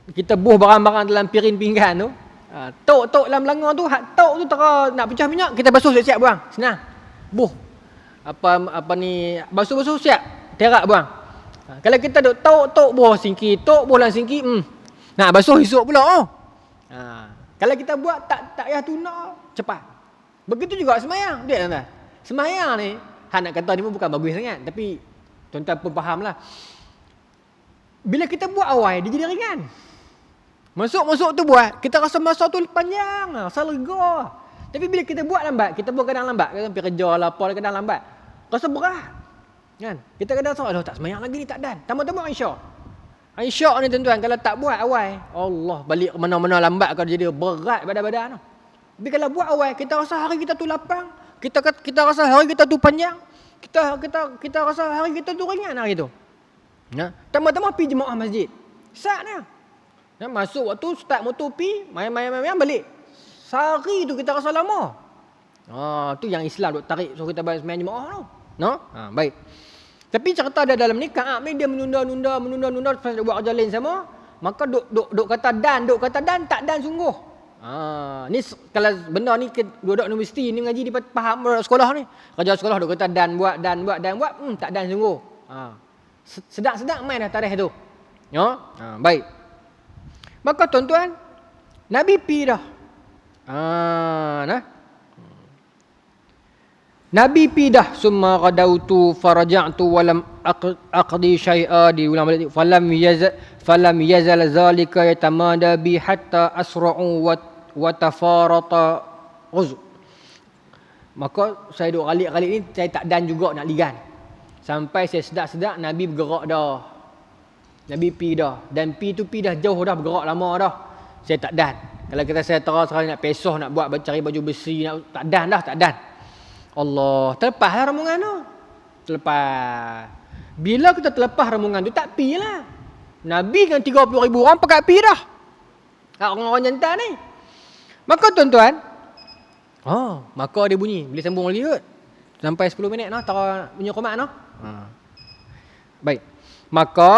Kita buh barang-barang dalam piring pinggan tu. Tok dalam belanga tu, hak tok tu tera nak pecah minyak, kita basuh siap-siap buang. Senang. Buh. Apa ni, basuh-basuh siap. Terak buang. Kalau kita duk tok buh singki, tok buh dalam singki, nak basuh esok pula. Kalau kita buat tak payah tuna, cepat. Begitu juga semayang. Dia tuan-tuan. Semayang ni, hak nak kata ni pun bukan bagus sangat, tapi tuan-tuan pun fahamlah. Bila kita buat awal, dia jadi ringan. Masuk tu buat, kita rasa masa tu panjang, rasa lega. Tapi bila kita buat lambat, kita buat kadang lambat, kadang pergi kerja lah, apa kadang lambat, rasa berat. Kan? Kita kadang rasa, aduh tak semayang lagi ni, tak dan. Tambah-tambah Isyak. Isyak ni tuan-tuan, kalau tak buat awal, Allah, balik ke mana-mana lambat kalau jadi berat badan-badan tu. Tapi kalau buat awal, kita rasa hari kita tu lapang, kita rasa hari kita tu panjang, kita rasa hari kita tu ringan hari tu. Tambah-tambah pergi jemaah masjid. Saatnya. Masuk waktu start motor pi, main balik. Sehari tu kita rasa lama. Tu yang Islam duk tarik suruh kita main jemaah tu. Baik. Tapi cerita dia dalam ni Ka'ab ni dia menunda sampai buat kerja lain sama, maka duk kata dan tak dan sungguh. Ni kalau benda ni budak universiti ni mengaji di faham sekolah ni. Kerja sekolah duk kata dan buat, tak dan sungguh. Sedap-sedap main dah tarikh tu. Baik. Maka tuan-tuan, Nabi pi dah. Nabi pi dah. Summa qadautu faraja'tu walam aqdi syai'a, diulang balik. Falam yazal zalika yatamada bi hatta asra'u wa tafarata uzuk. Maka saya duk galik-galik ni, saya tak dan juga nak ligan. Sampai saya sedap-sedap Nabi bergerak dah. Nabi pi dah. Dan pi dah jauh dah, bergerak lama dah. Saya tak dan. Kalau kita saya terus sekali nak pesoh, nak buat cari baju besi, tak dan dah, tak dan. Allah, terlepaslah rombongan tu. Terlepas. Bila kita terlepas rombongan tu, tak pi lah. Nabi kan 30,000 orang pakai pi dah. Orang-orang jantan ni. Maka tuan-tuan, maka dia bunyi. Boleh sambung lagi kot. Sampai 10 minit noh, tara bunyi qomat noh. Baik. Maka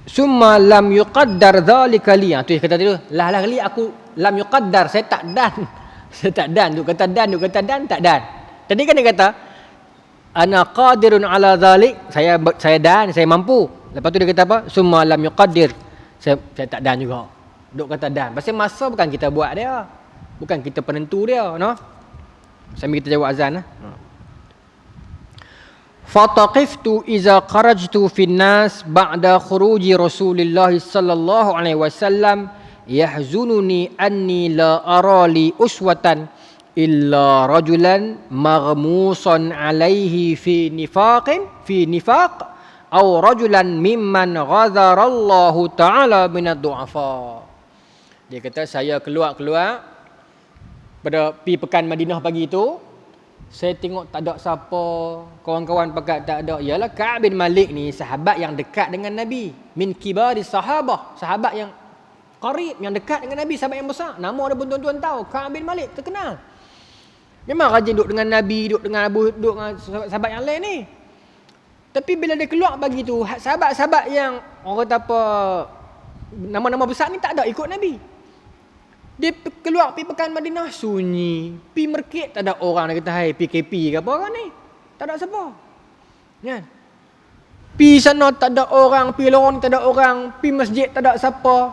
summa lam yuqaddar dzalika li. Tu kata dia, lah kali aku lam yuqaddar, saya tak dan. Saya tak dan, duk kata dan, tak dan. Tadi kan dia kata ana qadirun ala dzalik, saya dan, saya mampu. Lepas tu dia kata apa? Summa lam yuqaddir. Saya tak dan juga. Duk kata dan. Pasal masa bukan kita buat dia. Bukan kita penentu dia, noh. Sambil kita jawab azan lah. Fataqiftu iza kharajtu fin nas ba'da khuruji Rasulillah sallallahu alaihi wasallam yahzununi anni la ara li uswatan illa rajulan maghmusan alaihi fi nifaq aw rajulan mimman ghadara Allah taala min ad-du'afa. Dia kata saya keluar pada pekan Madinah pagi tu, saya tengok tak ada siapa, kawan-kawan pakat tak ada. Ialah Ka'ab bin Malik ni sahabat yang dekat dengan Nabi. Min kibari sahabah, sahabat yang qarib, yang dekat dengan Nabi, sahabat yang besar. Nama dia pun tuan-tuan tahu, Ka'ab bin Malik, terkenal. Memang rajin duduk dengan Nabi, duduk dengan sahabat yang lain ni. Tapi bila dia keluar pagi tu, sahabat-sahabat yang orang kata apa, nama-nama besar ni tak ada ikut Nabi. Dia keluar pergi pekan Madinah sunyi, pi merkit, tak ada orang nak kata hai PKP ke apa orang ni. Tak ada siapa. Kan? Pi sana tak ada orang, pi lorong tak ada orang, pi masjid tak ada siapa.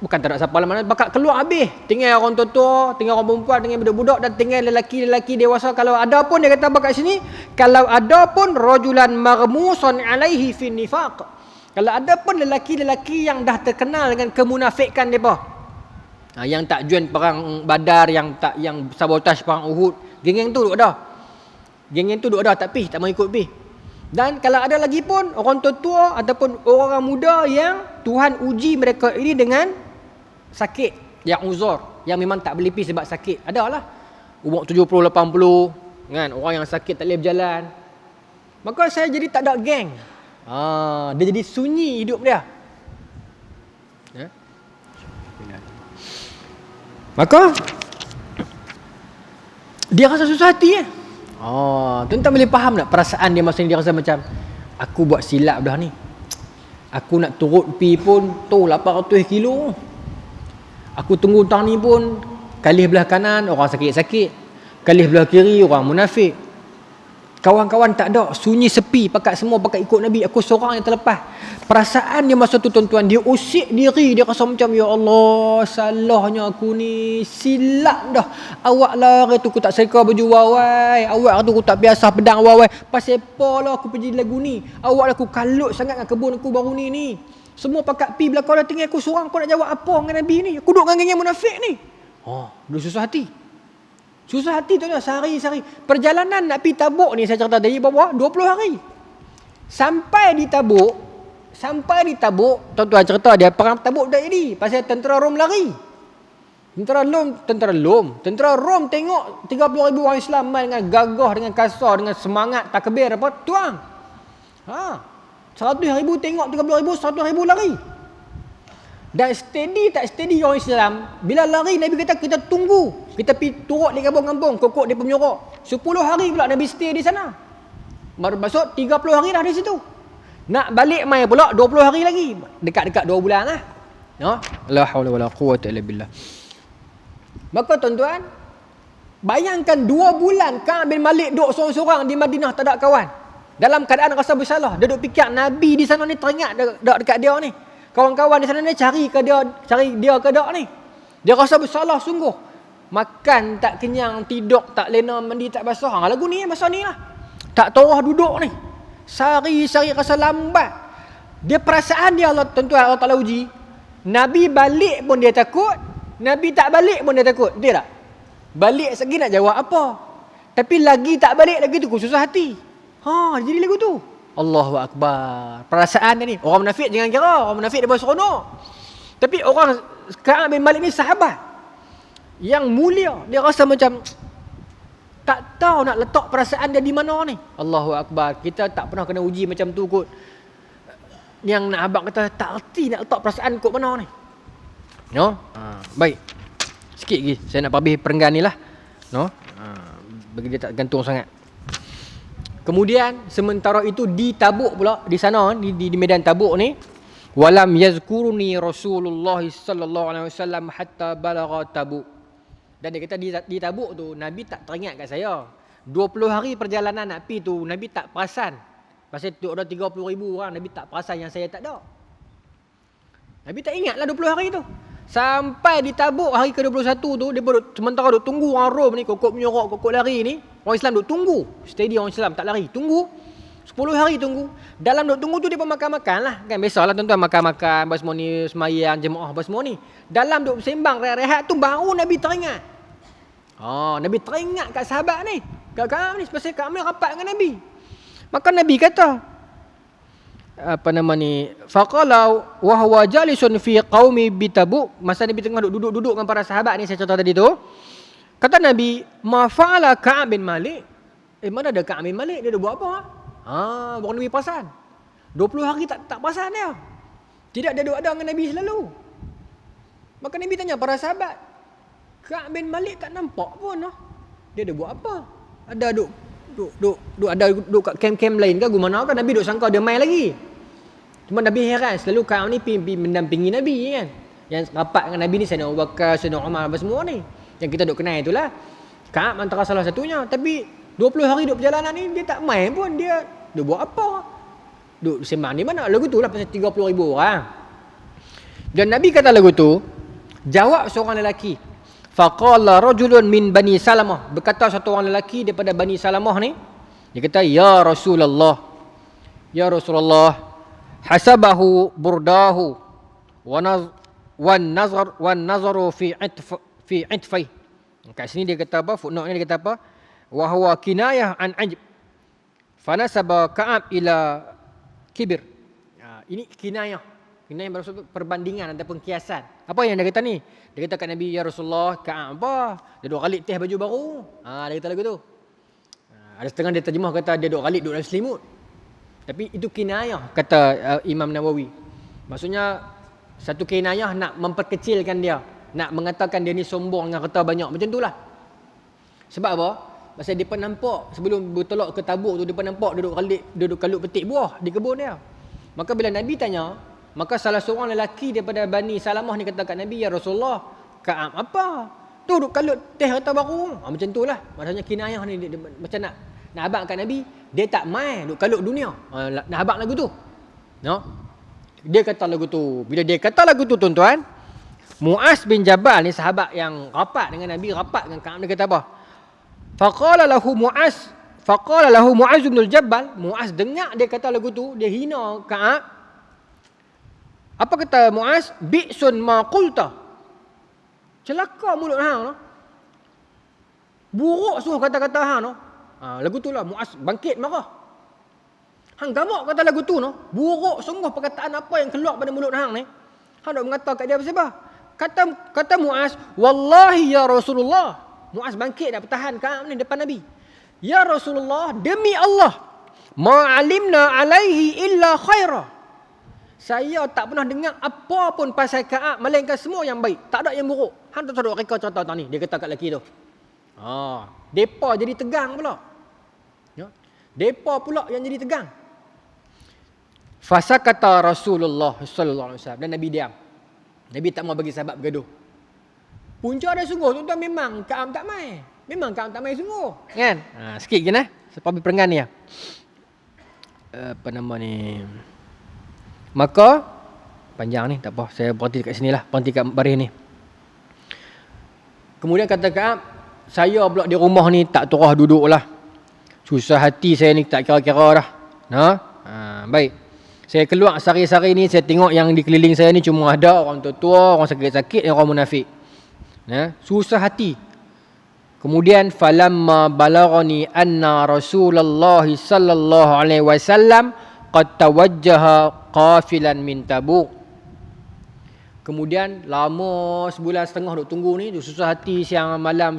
Bukan tak ada siapa lah, mana bakat keluar habis. Tinggal orang tua-tua, tinggal orang perempuan, tinggal budak-budak dan tinggal lelaki-lelaki dewasa. Kalau ada pun dia kata apa kat sini, kalau ada pun rajulan maghmusan alaihi fi nifaq. Kalau ada pun lelaki-lelaki yang dah terkenal dengan kemunafikan depa. Yang tak join perang Badar, yang sabotaj perang Uhud, geng-geng tu duk ada. Geng-geng tu duk ada tak tak mau ikut pi. Dan kalau ada lagi pun orang tua ataupun orang muda yang Tuhan uji mereka ini dengan sakit, yang uzur, yang memang tak boleh pergi sebab sakit. Adalah umur 70 80 kan, orang yang sakit tak boleh berjalan. Maka saya jadi tak ada geng. Dia jadi sunyi hidup dia. Maka dia rasa susah hati tuan-tuan boleh faham tak perasaan dia masa ni? Dia rasa macam, aku buat silap dah ni. Aku nak turut pi pun tu 800 kilo. Aku tunggu tang ni pun kalih belah kanan orang sakit-sakit, kalih belah kiri orang munafik. Kawan-kawan tak ada, sunyi sepi, pakat semua pakat ikut Nabi, aku seorang yang terlepas. Perasaan dia masa tu tuan-tuan, dia usik diri, dia rasa macam, ya Allah, salahnya aku ni, silap dah. Awak lah tu aku tak seka baju wawai, awak tu aku tak biasa pedang wawai. Pasal apa lah aku pergi lagu ni? Awak lah aku kalut sangat dengan kebun aku baru ni. Semua pakat pi belakang dah tinggal aku seorang, kau nak jawab apa dengan Nabi ni? Aku duduk dengan geng munafik ni. Dia susah hati. Susah hati tu sehari-hari. Perjalanan nak pergi Tabuk ni saya cerita tadi berapa? 20 hari. Sampai di Tabuk, tuan-tuan cerita dia perang Tabuk dah jadi pasal tentera Rom lari. Tentera Rom tengok 30,000 orang Islam dengan gagah, dengan kasar, dengan semangat takbir apa tuang. 100,000 tengok 30,000, 100,000 lari. Dan steady tak steady orang Islam, bila lari Nabi kata kita tunggu, kita pergi turut di kampung-kampung, kokok dia penyorok. 10 hari pula Nabi stay di sana. Maksud 30 hari dah di situ. Nak balik mai pula 20 hari lagi. Dekat-dekat 2 bulan lah. La haula wala quwwata illa billah. Maka tuan-tuan, bayangkan 2 bulan Ka'ab bin Malik duduk seorang-seorang di Madinah, tak ada kawan. Dalam keadaan rasa bersalah, dia duk fikir Nabi di sana ni teringat dekat dia ni. Kawan-kawan di sana ni cari dia ke dak ni. Dia rasa bersalah sungguh. Makan tak kenyang, tidur tak lena, mandi tak basah. Lagu ni masa ni lah. Tak tahu duduk ni. Sari-sari rasa lambat. Dia perasaan dia Allah, tuan-tuan, Allah Ta'ala uji. Nabi balik pun dia takut, Nabi tak balik pun dia takut. Dia tak? Balik segi nak jawab apa? Tapi lagi tak balik lagi tu susah hati. Jadi lagu tu. Allahu Akbar. Perasaan dia ni. Orang munafik jangan kira. Orang munafik dia berseronok. Tapi orang Ka'ab bin Malik ni sahabat yang mulia. Dia rasa macam tak tahu nak letak perasaan dia di mana ni. Allahu Akbar. Kita tak pernah kena uji macam tu kot. Yang nak abang kata tak erti nak letak perasaan kot mana ni. Baik. Sikit lagi. Saya nak habis perenggan ni lah. Bagi dia tak gantung sangat. Kemudian sementara itu di Tabuk pula, di sana di medan Tabuk ni, walam yazkuruni Rasulullah sallallahu alaihi wasallam hatta balagha Tabuk. Dan dia kata di Tabuk tu Nabi tak teringat kat saya. 20 hari perjalanan nak pi tu Nabi tak perasan. Pasal tu ada 30,000 orang, Nabi tak perasan yang saya tak ada. Nabi tak ingatlah 20 hari tu. Sampai di Tabuk hari ke-21 tu dia sementara duk tunggu orang Rom ni, kokok menyorok, kokok lari ni. Orang Islam duk tunggu. Steady orang Islam tak lari, tunggu. 10 hari tunggu. Dalam duk tunggu tu dia pun makan-makan lah. Kan biasalah tuan-tuan makan-makan, apa semua ni, semayang, jemaah, apa semua ni. Dalam duk sembang rehat-rehat tu baru Nabi teringat. Nabi teringat kat sahabat ni. Kat Ka'ab ni, pasal Ka'ab ni rapat dengan Nabi. Maka Nabi kata, faqala wa huwa jalisun fi qaumi bi Tabuk. Masa Nabi tengah duduk dengan para sahabat ni saya cerita tadi tu, kata Nabi, ma fa'ala Ka'ab bin Malik. Mana ada Ka'ab bin Malik? Dia dah buat apa? Baru Nabi perasan. 20 hari tak perasan dia. Tidak ada duduk dengan Nabi selalu. Maka Nabi tanya para sahabat, Ka'ab bin Malik tak nampak pun. Dia dah buat apa? Ada duduk kat kem-kem lain ke gimana kan? Nabi duk sangka dia main lagi. Cuma Nabi heran, selalu Ka'ab ni pergi mendampingi Nabi kan. Yang rapat dengan Nabi ni Sayyidina Abu Bakar, Sayyidina Umar, apa semua ni. Yang kita duk kenal itulah. Ka'ab antara salah satunya. Tapi 20 hari duk perjalanan ni dia tak main pun. Dia buat apa? Duk sembang di mana? Lagu tu lah pasal 30,000 orang. Dan Nabi kata lagu tu, jawab seorang lelaki. Faqala rajulun min Bani Salamah. Berkata satu orang lelaki daripada Bani Salamah ni. Dia kata, Ya Rasulullah, hasabahu burdahu wan nazaru fi itfai. Kat sini dia kata apa? Footnote ni dia kata apa? Wa huwa kinayah an ajb. Fanasaba Ka'ab ila kibir. Ini kinayah. Kinayah bermaksud perbandingan ataupun kiasan. Apa yang dia kata ni? Dia kata kat Nabi, ya Rasulullah, Ka'ab apa? Dia 2 kali teh baju baru. Dia kata lagu tu. Ada setengah dia terjemah kata dia 2 kali duduk dalam selimut. Tapi itu kinayah kata Imam Nawawi. Maksudnya satu kinayah nak memperkecilkan dia, nak mengatakan dia ni sombong dengan harta banyak. Macam itulah. Sebab apa? Pasal dia pernah nampak sebelum bertolak ke Tabuk tu, dia pernah nampak duduk kalut petik buah di kebun dia. Maka bila Nabi tanya, maka salah seorang lelaki daripada Bani Salamah ni kata kat Nabi, ya Rasulullah, Ka'ab apa? Tu duduk kalut teh harta baru. Macam itulah. Maksudnya kinayah ni dia macam nak abang kat Nabi, dia tak main duduk kalut dunia. Nak abang lagu tu. No? Dia kata lagu tu. Bila dia kata lagu tu, tuan-tuan, Mu'az bin Jabal ni sahabat yang rapat dengan Nabi, rapat dengan Ka'ab, dia kata apa? Faqala lahu Mu'az bin Jabal. Mu'az dengar dia kata lagu tu, dia hina Ka'ab. Apa kata Mu'az? Bi'sun ma qulta. Celaka mulut hang no. Buruk suruh kata-kata hang no. Lagu tu lah Mu'az bangkit marah. Hang gamak kata lagu tu no. Buruk sungguh perkataan apa yang keluar pada mulut hang ni. Hang nak mengata kat dia apa? Kata Mu'az, wallahi ya Rasulullah. Mu'az bangkit dah bertahan Ka'ab ni depan Nabi. Ya Rasulullah, demi Allah, ma'alimna alaihi illa khaira. Saya tak pernah dengar apa pun pasal Ka'ab melainkan semua yang baik. Tak ada yang buruk. Hang tak tahu reka cerita tak ni. Dia kata kat lelaki tu. Depa jadi tegang pula. Ya. Depa pula yang jadi tegang. Fasakata Rasulullah sallallahu alaihi wasallam, dan Nabi diam. Nabi tak mau bagi sahabat bergaduh. Punca dia sungguh, tuan-tuan, memang Ka'ab tak main. Memang Ka'ab tak main sungguh. Kan? Sikit je sebab perangan ni. Apa nama ni? Maka panjang ni, tak apa. Saya berhenti kat sini lah. Berhenti kat baris ni. Kemudian kata Ka'ab, saya pula di rumah ni tak terah duduk lah. Susah hati saya ni tak kira-kira dah. Baik. Saya keluar sehari-hari ni, saya tengok yang di keliling saya ni cuma ada orang tua-tua, orang sakit-sakit, orang munafik. Susah hati. Kemudian falamma balagani anna Rasulullah sallallahu alaihi wasallam qad tawajjaha qafilan min Tabuk. Kemudian lama sebulan setengah duk tunggu ni, susah hati, siang malam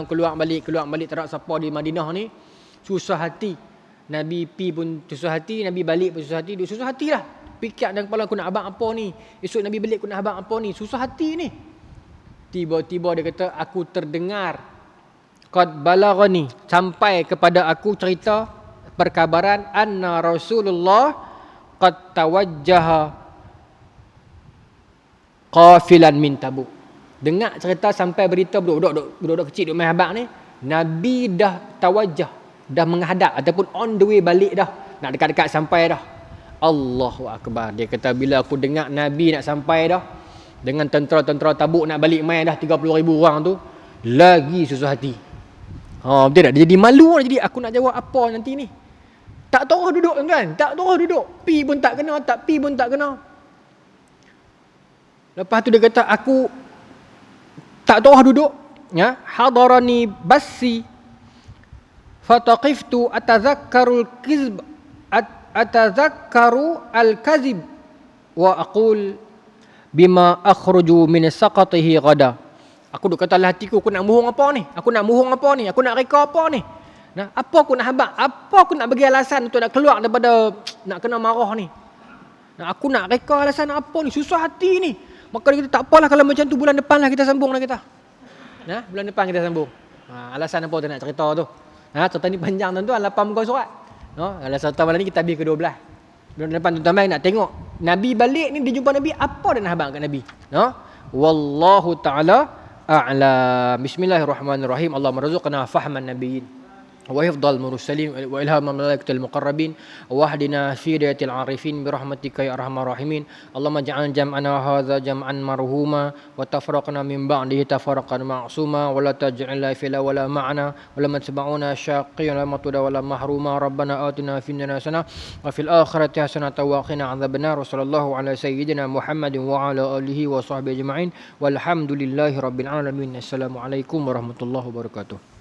keluar balik tak ada siapa di Madinah ni. Susah hati. Nabi pi pun susah hati, Nabi balik pun susah hati. Dia susah hatilah. Fikir dalam kepala aku nak abang apa ni? Esok Nabi balik aku nak abang apa ni? Susah hati ni. Tiba-tiba dia kata, aku terdengar qad balaghani, sampai kepada aku cerita perkabaran anna Rasulullah qad tawajjaha qafilan min Tabuk. Dengar cerita sampai berita budak-budak kecil duk main habaq ni, Nabi dah tawajjah, dah menghadap ataupun on the way balik dah, nak dekat-dekat sampai dah. Allahu akbar. Dia kata bila aku dengar Nabi nak sampai dah, dengan tentera-tentera Tabuk nak balik main dah 30,000 orang tu, lagi susah hati. Betul tak? Dia jadi malu. Jadi aku nak jawab apa nanti ni? Tak tahu duduk kan? Tak tahu duduk. Pi pun tak kena, tak pi pun tak kena. Lepas tu dia kata, aku tak tahu duduk. Ya, hadarani basi fataqiftu atazakkaru al-kazib wa aqul bima akhruju min saqatihi ghada. Aku duk kata dalam hatiku, aku nak muhung apa ni? Aku nak reka apa ni? Apa aku nak habaq? Apa aku nak bagi alasan untuk nak keluar daripada nak kena marah ni? Aku nak reka alasan apa ni? Susah hati ni. Maka dia kata, tak apalah kalau macam tu, bulan depan lah kita sambung lah kita. Bulan depan kita sambung. Alasan apa tu nak cerita tu? Cerita ni panjang tuan-tuan, 8 muka surat. Kalau cerita malam ni kita habis ke 12. Bulan depan tuan-tuan nak tengok Nabi balik ni, dia jumpa Nabi, apa dia nak habaq kat Nabi? Wallahu ta'ala a'lam. Bismillahirrahmanirrahim. Allah marzuqna fahman nabiyyin. وحفظ المرسلين وإلهام الملائكة المقربين واهدنا في هداية العارفين برحمتك يا أرحم الراحمين اللهم اجعل جمعنا هذا جمعا مرحوما وتفرقنا من بعده تفرقا معصوما ولا تجعل فينا ولا معنا ولا من تبعونا شاقيا ولا مطودا ولا محروما ربنا آتنا في الدنيا حسنة وفي الآخرة حسنة وقنا عذاب النار وصلى الله على سيدنا محمد وعلى آله وصحبه أجمعين والحمد لله رب العالمين السلام عليكم ورحمة الله وبركاته.